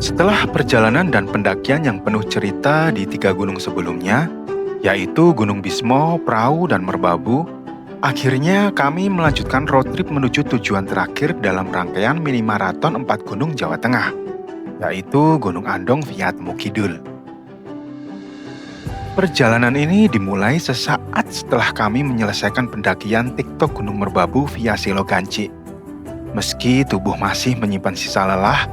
Setelah perjalanan dan pendakian yang penuh cerita di 3 gunung sebelumnya, yaitu Gunung Bismo, Prau, dan Merbabu, akhirnya kami melanjutkan road trip menuju tujuan terakhir dalam rangkaian mini maraton 4 gunung Jawa Tengah, yaitu Gunung Andong via Temu Kidul. Perjalanan ini dimulai sesaat setelah kami menyelesaikan pendakian TikTok Gunung Merbabu via Seloganci. Meski tubuh masih menyimpan sisa lelah,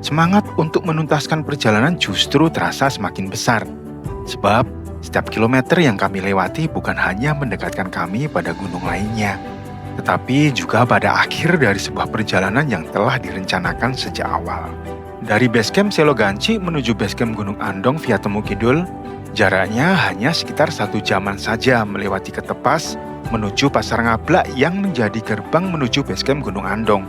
semangat untuk menuntaskan perjalanan justru terasa semakin besar. Sebab setiap kilometer yang kami lewati bukan hanya mendekatkan kami pada gunung lainnya, tetapi juga pada akhir dari sebuah perjalanan yang telah direncanakan sejak awal. Dari basecamp Seloganci menuju basecamp Gunung Andong via Temu Kidul, jaraknya hanya sekitar 1 jaman saja melewati Ketepas menuju Pasar Ngablak yang menjadi gerbang menuju basecamp Gunung Andong.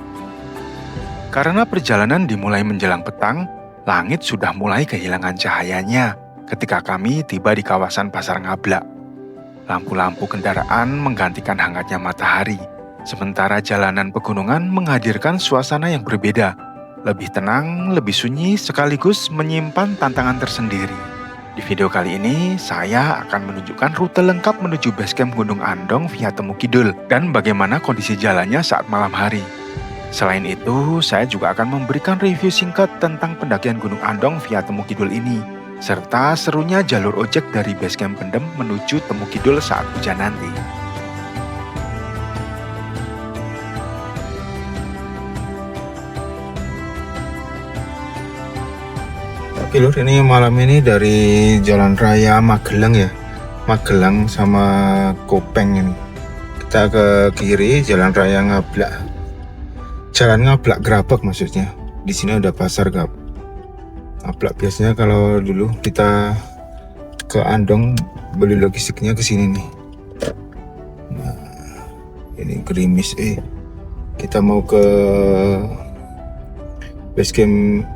Karena perjalanan dimulai menjelang petang, langit sudah mulai kehilangan cahayanya ketika kami tiba di kawasan Pasar Ngablak. Lampu-lampu kendaraan menggantikan hangatnya matahari, sementara jalanan pegunungan menghadirkan suasana yang berbeda, lebih tenang, lebih sunyi, sekaligus menyimpan tantangan tersendiri. Di video kali ini, saya akan menunjukkan rute lengkap menuju basecamp Gunung Andong via Temu Kidul dan bagaimana kondisi jalannya saat malam hari. Selain itu, saya juga akan memberikan review singkat tentang pendakian Gunung Andong via Temu Kidul ini, serta serunya jalur ojek dari basecamp Pendem menuju Temu Kidul saat hujan nanti. Oke lur, ini malam ini dari Jalan Raya Magelang ya, Magelang sama Kopeng ini. Kita ke kiri Jalan Raya Ngablak. Jalan Ngablak Gerabak maksudnya. Di sini ada pasar Ngablak. Biasanya kalau dulu kita ke Andong beli logistiknya ke sini nih. Nah, ini gerimis kita mau ke basecamp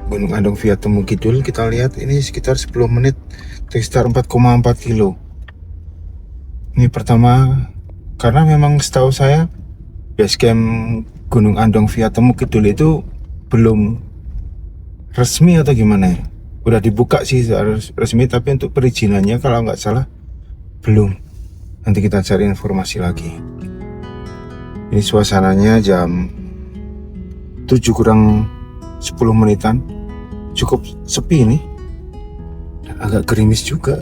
Gunung Andong via Temu Kidul. Kita lihat ini sekitar 10 menit, sekitar 4,4 kilo. Ini pertama, karena memang setahu saya basecamp Gunung Andong via Temu Kidul itu belum resmi atau gimana ya. Udah dibuka sih resmi, tapi untuk perizinannya kalau nggak salah belum. Nanti kita cari informasi lagi. Ini suasananya jam 7 kurang 10 menitan. Cukup sepi ini. Dan agak gerimis juga.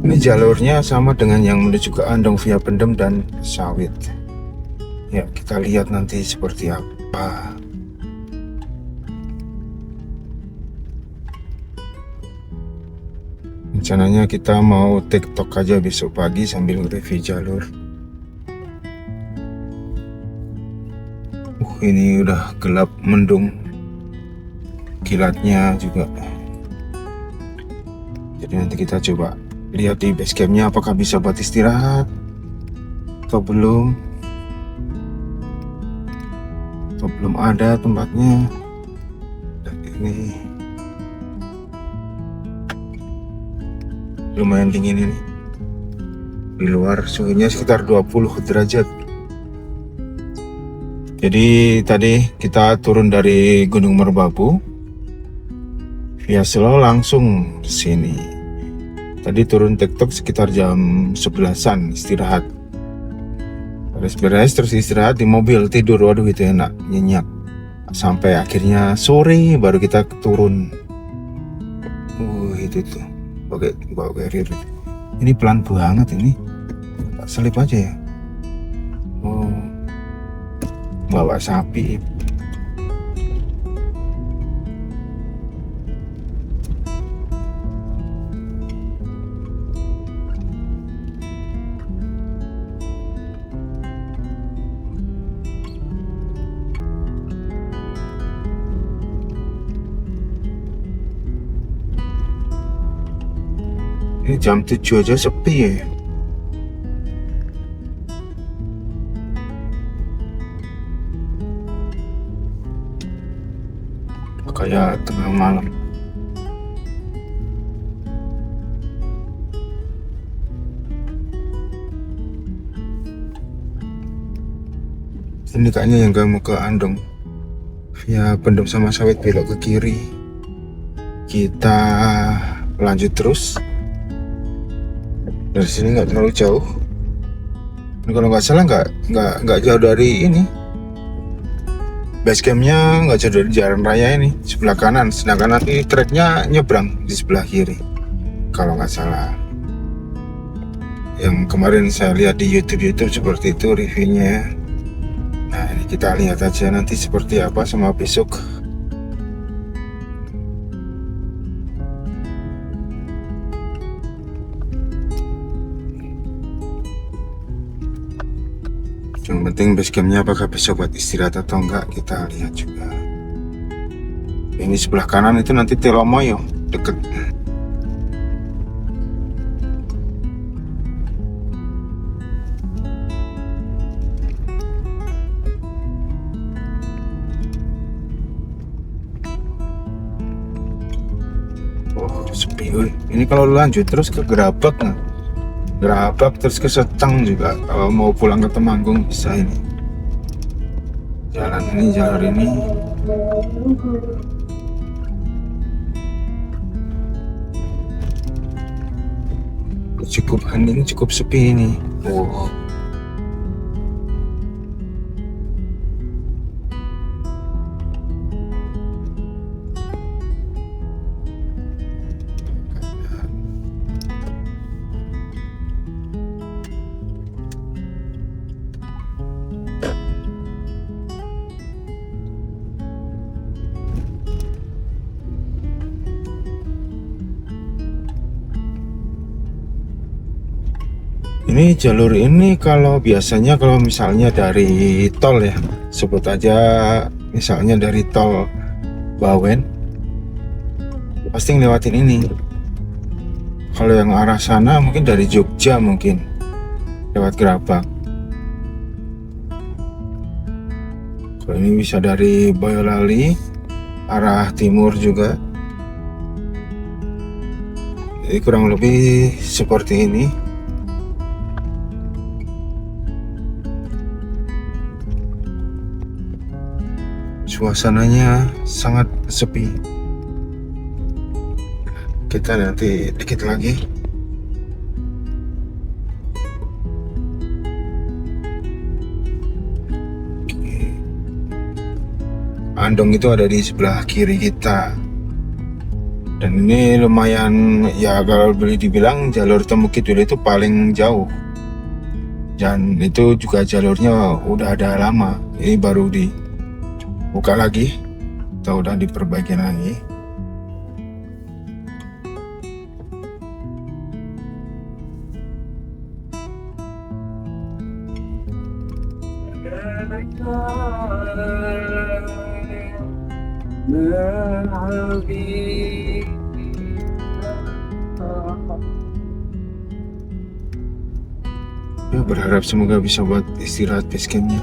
Ini jalurnya sama dengan yang menuju ke Andong via Pendem dan Sawit. Ya, kita lihat nanti seperti apa. Rencananya kita mau TikTok aja besok pagi sambil review jalur. Ini udah gelap mendung, kilatnya juga. Jadi nanti kita coba lihat di basecampnya apakah bisa buat istirahat atau belum. Atau belum ada tempatnya. Dan ini lumayan dingin ini. Di luar suhunya sekitar 20 derajat. Jadi tadi kita turun dari Gunung Merbabu via Selo langsung sini. Tadi turun TikTok sekitar jam 11-an istirahat. Beres-beres terus istirahat di mobil, tidur. Waduh itu enak, nyenyak. Sampai akhirnya sore baru kita turun. Itu tuh bawa carrier. Ini pelan banget ini. Tak selip aja ya. Bawa sapi. Ini jam 7 aja sepi ya. Kayak tengah malam. Ini kayaknya yang kamu ke Andong via Pendem sama Sawit, belok ke kiri. Kita lanjut terus. Dari sini nggak terlalu jauh. Ini kalau nggak salah nggak jauh dari ini. Base campnya nggak jauh dari jalan raya ini, sebelah kanan. Sedangkan nanti treknya nyebrang di sebelah kiri. Kalau nggak salah. Yang kemarin saya lihat di YouTube seperti itu reviewnya. Nah ini kita lihat aja nanti seperti apa sama besok. Yang penting base campnya apakah besok buat istirahat atau enggak, kita lihat juga. Ini sebelah kanan itu nanti Telomoyo, deket. Oh sepi. Ini kalau lanjut terus ke Gerabak, nah. Gerabak terus ke Setang juga. Kalau mau pulang ke Temanggung bisa ini. Jalan ini, jalur ini. Cukup hening, cukup sepi ini. Ini jalur ini kalau biasanya kalau misalnya dari tol ya, sebut aja misalnya dari tol Bawen, pasti ngelewatin ini. Kalau yang arah sana mungkin dari Jogja, mungkin lewat Gerabak. Kalau ini bisa dari Boyolali arah timur juga. Jadi kurang lebih seperti ini. Suasananya sangat sepi. Kita nanti dikit lagi. Andong itu ada di sebelah kiri kita. Dan ini lumayan ya, kalau boleh dibilang jalur Temu Kidul itu paling jauh. Dan itu juga jalurnya udah ada lama. Ini baru dibuka lagi atau udah diperbaiki lagi. Ya, berharap semoga bisa buat istirahat base campnya.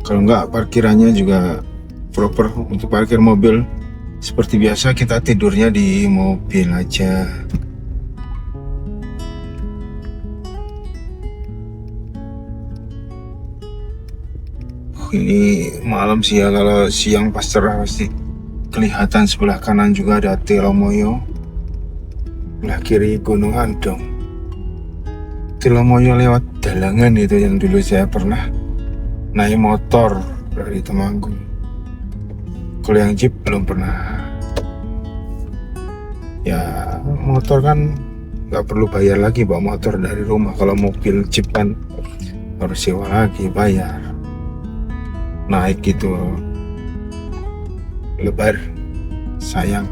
Kalau enggak, parkirannya juga proper untuk parkir mobil. Seperti biasa kita tidurnya di mobil aja. Ini malam sih ya, kalau siang pas cerah pasti kelihatan. Sebelah kanan juga ada Telomoyo, sebelah kiri Gunung Andong. Telomoyo lewat Dalangan itu yang dulu saya pernah naik motor dari Temanggung. Kalau yang jeep belum pernah. Ya motor kan nggak perlu bayar lagi bawa motor dari rumah. Kalau mobil jeep kan harus sewa lagi, bayar. Naik gitu lebar, sayang.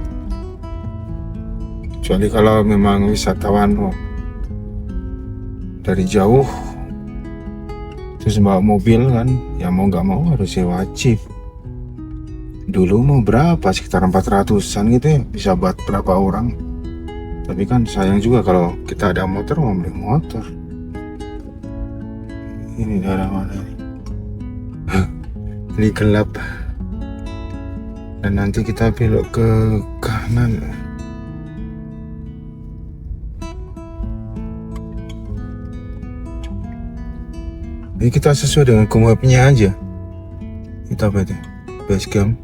Kecuali kalau memang wisatawan dari jauh terus bawa mobil kan, ya mau nggak mau harus sewa jeep. Dulu mau berapa, sekitar 400-an gitu ya, bisa buat berapa orang. Tapi kan sayang juga kalau kita ada motor, mau beli motor. Ini daerah mana nih? Ini gelap. Dan nanti kita belok ke kanan. Jadi kita sesuai dengan Google Map-nya aja. Itu apa itu? Basecamp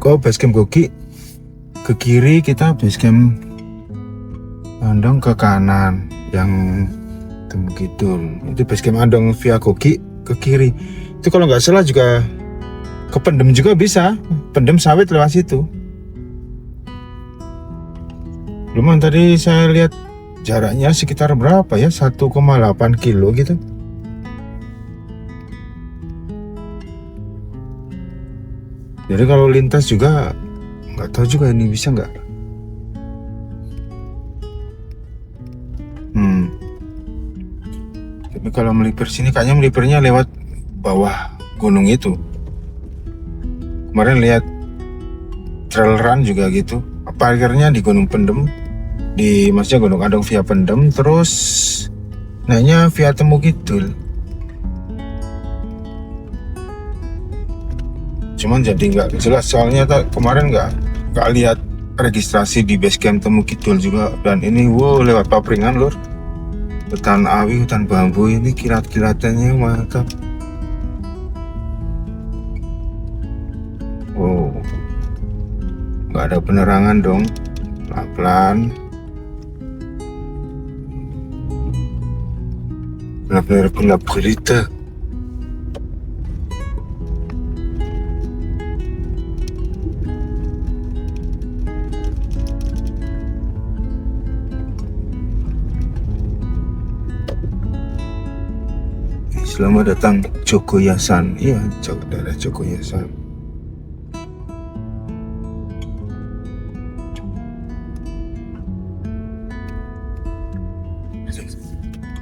Basecamp Goki ke kiri, kita Basecamp Andong ke kanan, yang Temu Kidul. Itu Basecamp Andong via Goki ke kiri. Itu kalau nggak salah juga ke Pendem juga bisa, Pendem Sawit lewat situ. Lumayan, tadi saya lihat jaraknya sekitar berapa ya, 1,8 kilo gitu. Jadi kalau lintas juga nggak tahu juga ini bisa nggak. Tapi kalau melipir sini kayaknya melipirnya lewat bawah gunung itu. Kemarin lihat trail run juga gitu. Parkirnya di Gunung Pendem, di maksudnya Gunung Andong via Pendem, terus naiknya via Temu Kidul. Cuman jadi nggak jelas, soalnya kemarin nggak lihat registrasi di Basecamp Temu Kidul juga. Dan ini lewat papringan lur, hutan awi, hutan bambu, ini kilat-kilatannya mantap. Nggak ada penerangan dong, pelan-pelan, benar-benar gelap gulita. Selamat datang Jogoyasan. Iya, daerah Jogoyasan.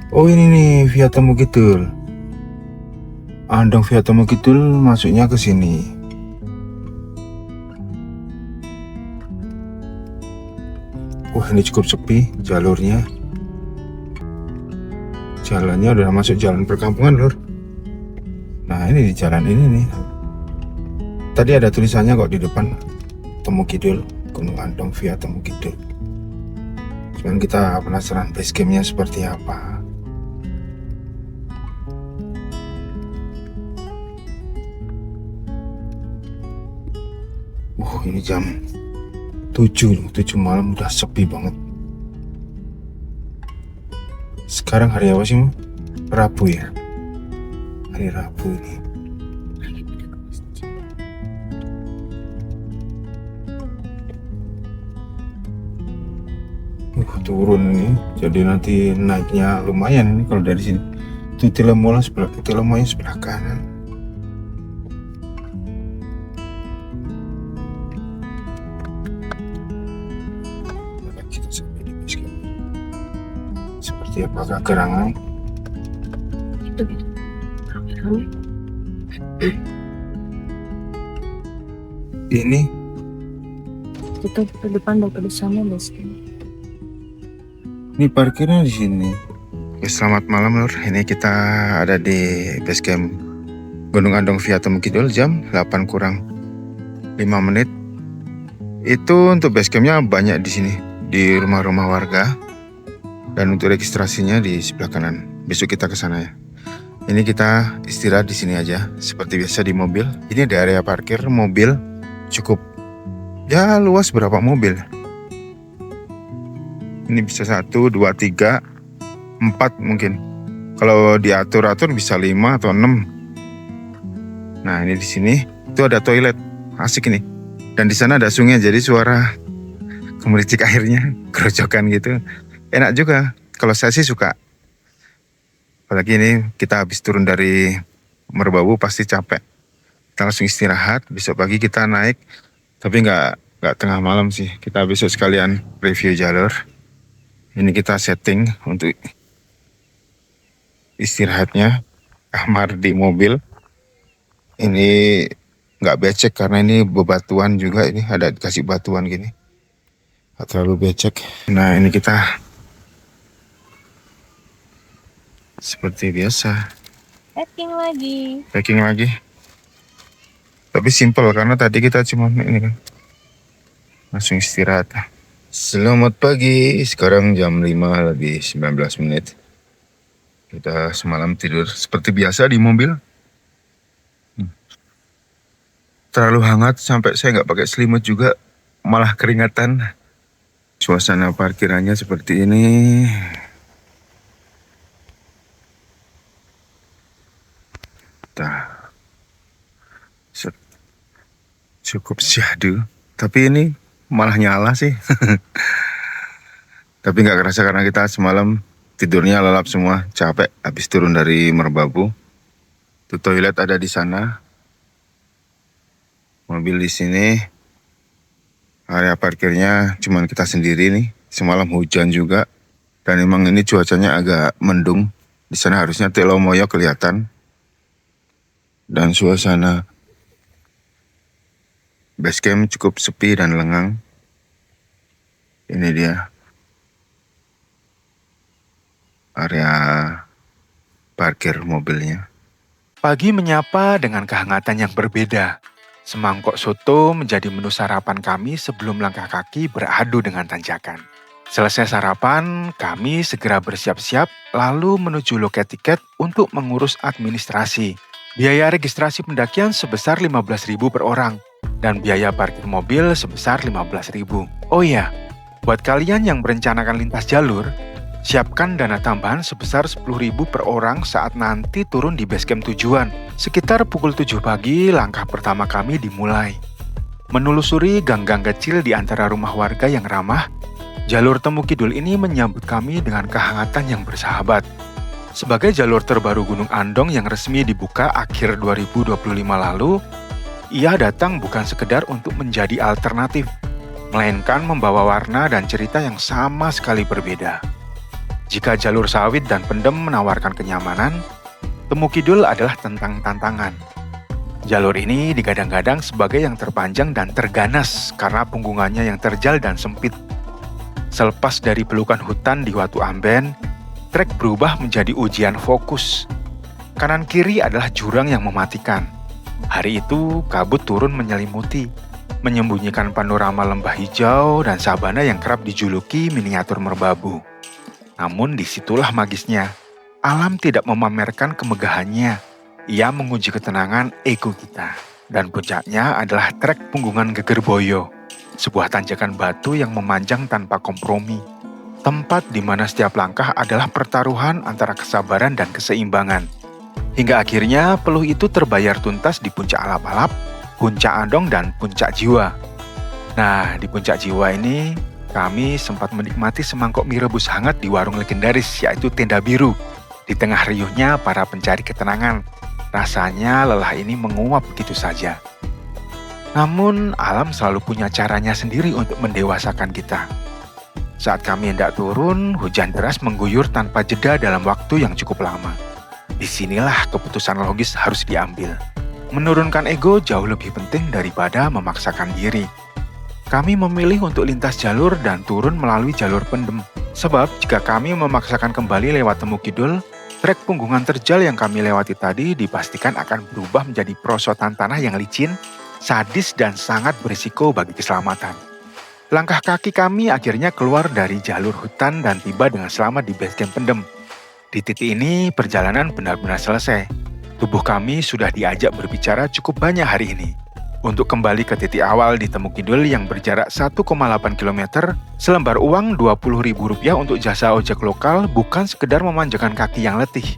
Oh ini nih via Temu Kidul. Andong via Temu Kidul masuknya ke sini. Wah ini cukup sepi jalurnya. Jalannya udah masuk jalan perkampungan lur. Nah ini di jalan ini nih. Tadi ada tulisannya kok di depan, Temu Kidul, Gunung Andong via Temu Kidul. Cuman kita penasaran basecampnya seperti apa. Ini jam 7 malam, udah sepi banget. Sekarang hari apa sih, Mu? Rabu ya? Hari Rabu ini. Turun ini, jadi nanti naiknya lumayan ini kalau dari sini. Titilemoy sebelah kanan. Seperti apakah gerangan? Ini kita ke depan dari sana basecamp. Ini parkirnya di sini. Selamat malam lur. Ini kita ada di Basecamp Gunung Andong via Temu Kidul jam 8 kurang 5 menit. Itu untuk basecampnya banyak di sini, di rumah-rumah warga. Dan untuk registrasinya di sebelah kanan. Besok kita ke sana ya. Ini kita istirahat di sini aja, seperti biasa di mobil. Ini ada area parkir mobil, cukup ya luas, berapa mobil? Ini bisa 1, 2, 3, 4 mungkin. Kalau diatur-atur bisa 5 atau 6. Nah ini di sini itu ada toilet, asik ini. Dan di sana ada sungai, jadi suara gemericik airnya, kerocokan gitu. Enak juga. Kalau saya sih suka. Apalagi ini kita habis turun dari Merbabu pasti capek. Kita langsung istirahat. Besok pagi kita naik. Tapi nggak tengah malam sih. Kita besok sekalian review jalur. Ini kita setting untuk istirahatnya. Kamar di mobil. Ini nggak becek karena ini bebatuan juga. Ini ada dikasih batuan gini. Nggak terlalu becek. Nah ini kita seperti biasa. Packing lagi. Tapi simple karena tadi kita cuma ini kan. Langsung istirahat. Selamat pagi. Sekarang jam 5 lebih 19 menit. Kita semalam tidur seperti biasa di mobil. Terlalu hangat sampai saya nggak pakai selimut juga, malah keringatan. Suasana parkirannya seperti ini. Nah, cukup syahdu. Tapi ini malah nyala sih. Tapi nggak kerasa karena kita semalam tidurnya lelap semua, capek habis turun dari Merbabu. Tuh toilet ada di sana. Mobil di sini. Area parkirnya cuman kita sendiri nih. Semalam hujan juga. Dan emang ini cuacanya agak mendung. Di sana harusnya Telomoyo kelihatan. Dan suasana base camp cukup sepi dan lengang. Ini dia area parkir mobilnya. Pagi menyapa dengan kehangatan yang berbeda. Semangkok soto menjadi menu sarapan kami sebelum langkah kaki beradu dengan tanjakan. Selesai sarapan, kami segera bersiap-siap lalu menuju loket tiket untuk mengurus administrasi. Biaya registrasi pendakian sebesar 15.000 per orang dan biaya parkir mobil sebesar 15.000. Oh iya, buat kalian yang merencanakan lintas jalur, siapkan dana tambahan sebesar 10.000 per orang saat nanti turun di base camp tujuan. Sekitar pukul 7 pagi, langkah pertama kami dimulai. Menelusuri gang-gang kecil di antara rumah warga yang ramah, jalur Temu Kidul ini menyambut kami dengan kehangatan yang bersahabat. Sebagai jalur terbaru Gunung Andong yang resmi dibuka akhir 2025 lalu, ia datang bukan sekedar untuk menjadi alternatif, melainkan membawa warna dan cerita yang sama sekali berbeda. Jika jalur sawit dan pendem menawarkan kenyamanan, Temu Kidul adalah tentang tantangan. Jalur ini digadang-gadang sebagai yang terpanjang dan terganas karena punggungannya yang terjal dan sempit. Selepas dari pelukan hutan di Watu Amben, trek berubah menjadi ujian fokus. Kanan kiri adalah jurang yang mematikan. Hari itu kabut turun menyelimuti, menyembunyikan panorama lembah hijau dan sabana yang kerap dijuluki miniatur Merbabu. Namun disitulah magisnya. Alam tidak memamerkan kemegahannya. Ia menguji ketenangan ego kita. Dan puncaknya adalah trek Punggungan Gegerboyo, sebuah tanjakan batu yang memanjang tanpa kompromi. Tempat di mana setiap langkah adalah pertaruhan antara kesabaran dan keseimbangan. Hingga akhirnya peluh itu terbayar tuntas di puncak Alap-Alap, puncak Andong, dan puncak Jiwa. Nah, di puncak Jiwa ini, kami sempat menikmati semangkok mie rebus hangat di warung legendaris yaitu Tenda Biru. Di tengah riuhnya para pencari ketenangan, rasanya lelah ini menguap begitu saja. Namun, alam selalu punya caranya sendiri untuk mendewasakan kita. Saat kami hendak turun, hujan deras mengguyur tanpa jeda dalam waktu yang cukup lama. Disinilah keputusan logis harus diambil. Menurunkan ego jauh lebih penting daripada memaksakan diri. Kami memilih untuk lintas jalur dan turun melalui jalur pendem. Sebab jika kami memaksakan kembali lewat Temu Kidul, trek punggungan terjal yang kami lewati tadi dipastikan akan berubah menjadi perosotan tanah yang licin, sadis, dan sangat berisiko bagi keselamatan. Langkah kaki kami akhirnya keluar dari jalur hutan dan tiba dengan selamat di base camp pendem. Di titik ini, perjalanan benar-benar selesai. Tubuh kami sudah diajak berbicara cukup banyak hari ini. Untuk kembali ke titik awal di Temu Kidul yang berjarak 1,8 km, selembar uang Rp20.000 untuk jasa ojek lokal bukan sekedar memanjakan kaki yang letih.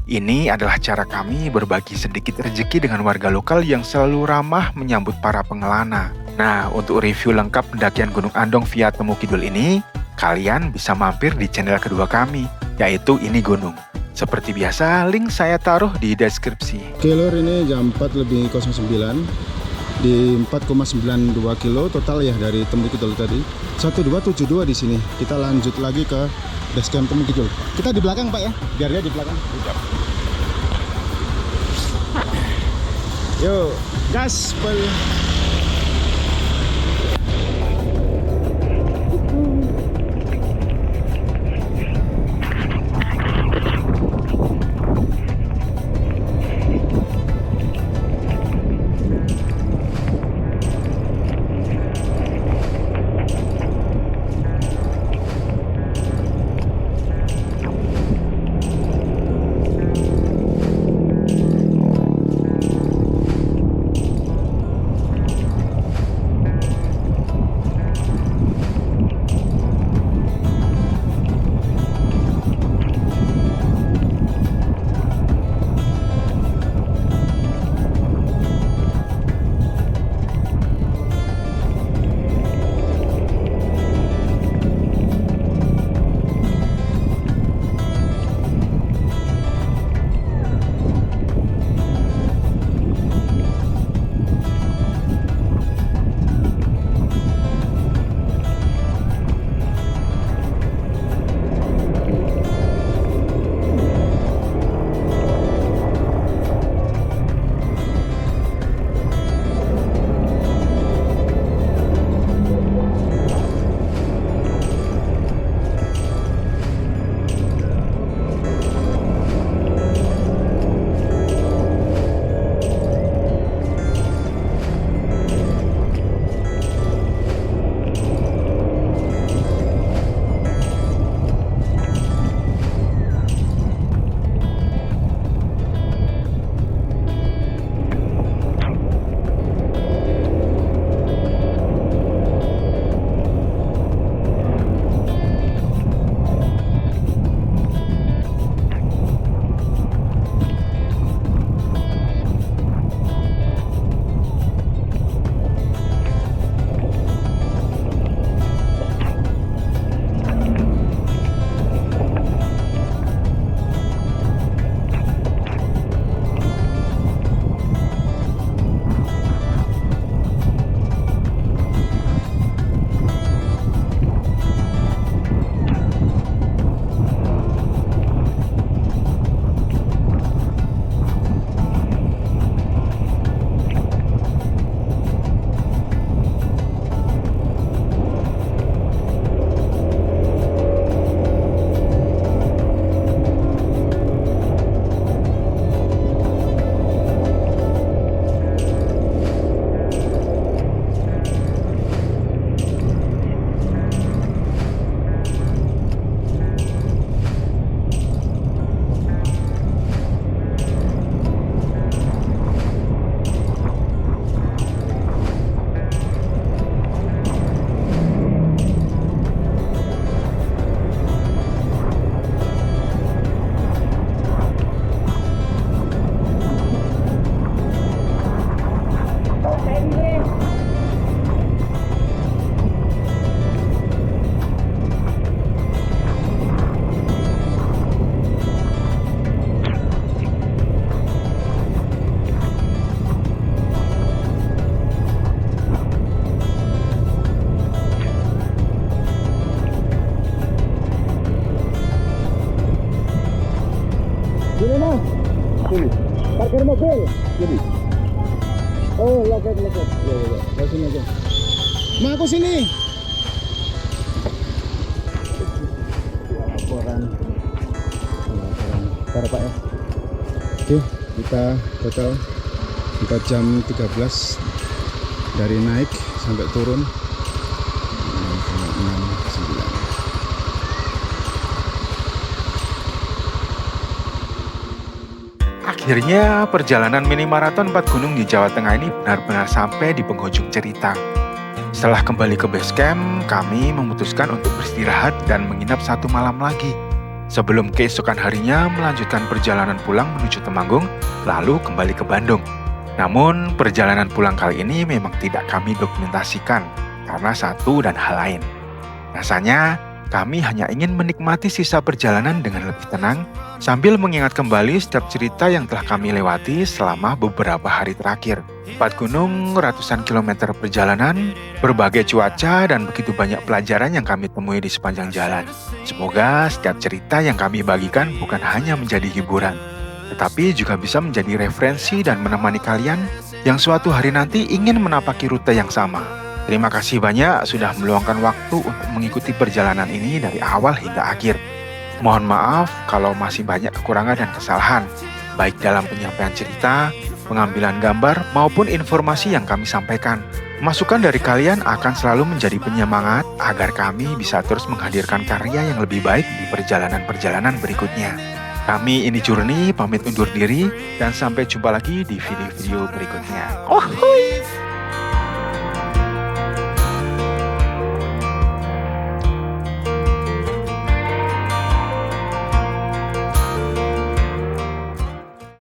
Ini adalah cara kami berbagi sedikit rezeki dengan warga lokal yang selalu ramah menyambut para pengelana. Nah, untuk review lengkap pendakian Gunung Andong via Temu Kidul ini, kalian bisa mampir di channel kedua kami, yaitu Ini Gunung. Seperti biasa, link saya taruh di deskripsi. Oke lor, ini jam 4:09 di 4,92 kilo total ya dari Temu Kidul tadi. 1272 di sini. Kita lanjut lagi ke base camp Temu Kidul. Kita di belakang Pak ya, biar dia di belakang. Yuk, gaspol. Sini. Parkir mobil. Jadi. Oh, loket. Ya. Sini aja. Ma, aku sini. Laporan. Bentar, Pak ya. Oke, kita total 4 jam 13 dari naik sampai turun 6,69. Akhirnya perjalanan mini maraton 4 gunung di Jawa Tengah ini benar-benar sampai di penghujung cerita. Setelah kembali ke base camp, kami memutuskan untuk beristirahat dan menginap 1 malam lagi. Sebelum keesokan harinya melanjutkan perjalanan pulang menuju Temanggung, lalu kembali ke Bandung. Namun, perjalanan pulang kali ini memang tidak kami dokumentasikan karena satu dan hal lain. Rasanya, kami hanya ingin menikmati sisa perjalanan dengan lebih tenang sambil mengingat kembali setiap cerita yang telah kami lewati selama beberapa hari terakhir. 4 gunung, ratusan kilometer perjalanan, berbagai cuaca, dan begitu banyak pelajaran yang kami temui di sepanjang jalan. Semoga setiap cerita yang kami bagikan bukan hanya menjadi hiburan, tetapi juga bisa menjadi referensi dan menemani kalian yang suatu hari nanti ingin menapaki rute yang sama. Terima kasih banyak sudah meluangkan waktu untuk mengikuti perjalanan ini dari awal hingga akhir. Mohon maaf kalau masih banyak kekurangan dan kesalahan, baik dalam penyampaian cerita, pengambilan gambar, maupun informasi yang kami sampaikan. Masukan dari kalian akan selalu menjadi penyemangat agar kami bisa terus menghadirkan karya yang lebih baik di perjalanan-perjalanan berikutnya. Kami Ini Journey pamit undur diri dan sampai jumpa lagi di video-video berikutnya.